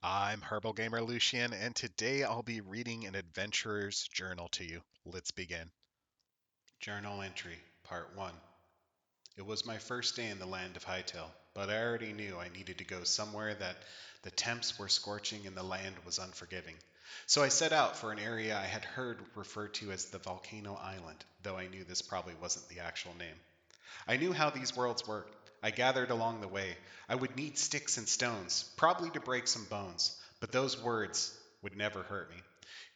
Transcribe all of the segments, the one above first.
I'm Herbal Gamer Lucian, and today I'll be reading an adventurer's journal to you. Let's begin. Journal entry, part 1. It was my first day in the land of Hytale, but I already knew I needed to go somewhere that the temps were scorching and the land was unforgiving. So I set out for an area I had heard referred to as the Volcano Island, though I knew this probably wasn't the actual name. I knew how these worlds worked. I gathered along the way. I would need sticks and stones, probably to break some bones, but those words would never hurt me.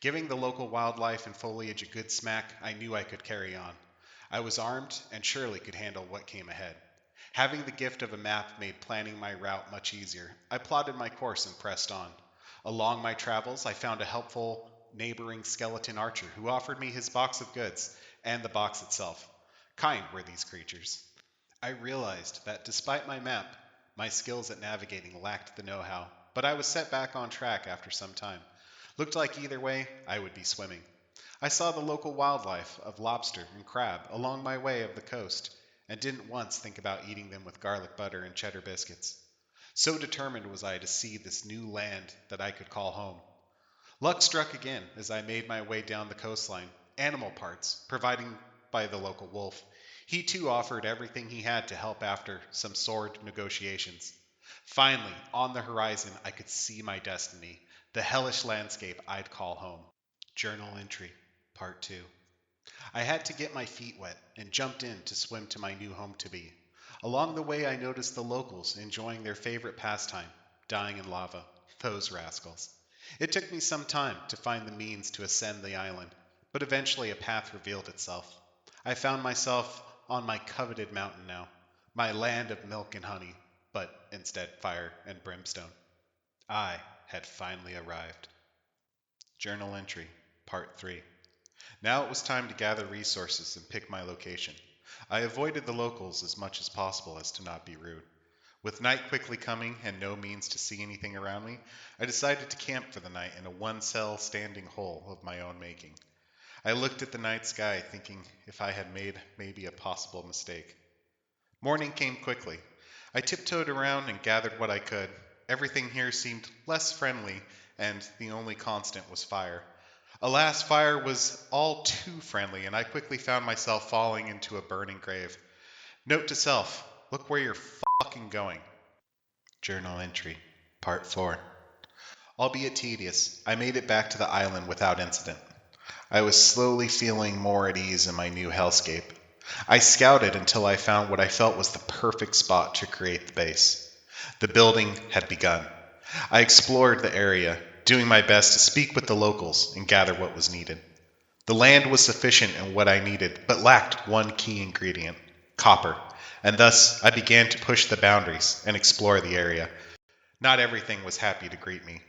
Giving the local wildlife and foliage a good smack, I knew I could carry on. I was armed and surely could handle what came ahead. Having the gift of a map made planning my route much easier. I plotted my course and pressed on. Along my travels, I found a helpful neighboring skeleton archer who offered me his box of goods and the box itself. Kind were these creatures. I realized that despite my map, my skills at navigating lacked the know how, but I was set back on track after some time. Looked like either way, I would be swimming. I saw the local wildlife of lobster and crab along my way of the coast, and didn't once think about eating them with garlic butter and cheddar biscuits. So determined was I to see this new land that I could call home. Luck struck again as I made my way down the coastline. Animal parts, providing by the local wolf. He too offered everything he had to help after some sword negotiations. Finally, on the horizon, I could see my destiny, the hellish landscape I'd call home. Journal entry, part 2. I had to get my feet wet and jumped in to swim to my new home to be. Along the way, I noticed the locals enjoying their favorite pastime, dying in lava. Those rascals. It took me some time to find the means to ascend the island, but eventually a path revealed itself. I found myself on my coveted mountain now, my land of milk and honey, but instead fire and brimstone. I had finally arrived. Journal entry, part 3. Now it was time to gather resources and pick my location. I avoided the locals as much as possible as to not be rude. With night quickly coming and no means to see anything around me, I decided to camp for the night in a one-cell standing hole of my own making. I looked at the night sky, thinking if I had made maybe a possible mistake. Morning came quickly. I tiptoed around and gathered what I could. Everything here seemed less friendly, and the only constant was fire. Alas, fire was all too friendly, and I quickly found myself falling into a burning grave. Note to self, look where you're fucking going. Journal entry, part 4. Albeit tedious, I made it back to the island without incident. I was slowly feeling more at ease in my new hellscape. I scouted until I found what I felt was the perfect spot to create the base. The building had begun. I explored the area, doing my best to speak with the locals and gather what was needed. The land was sufficient in what I needed, but lacked one key ingredient, copper, and thus I began to push the boundaries and explore the area. Not everything was happy to greet me.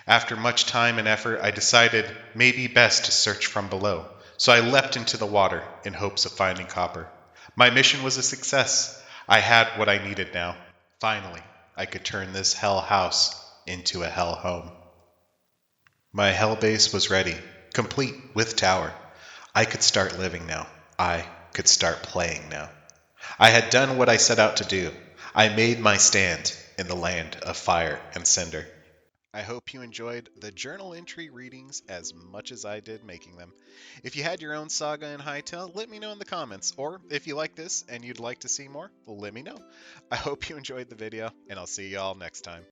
After much time and effort, I decided maybe best to search from below, so I leapt into the water in hopes of finding copper. My mission was a success. I had what I needed now. Finally, I could turn this hell house into a hell home. My hell base was ready, complete with tower. I could start living now. I could start playing now. I had done what I set out to do. I made my stand in the land of fire and cinder. I hope you enjoyed the journal entry readings as much as I did making them. If you had your own saga in Hytale, let me know in the comments. Or if you like this and you'd like to see more, let me know. I hope you enjoyed the video, and I'll see you all next time.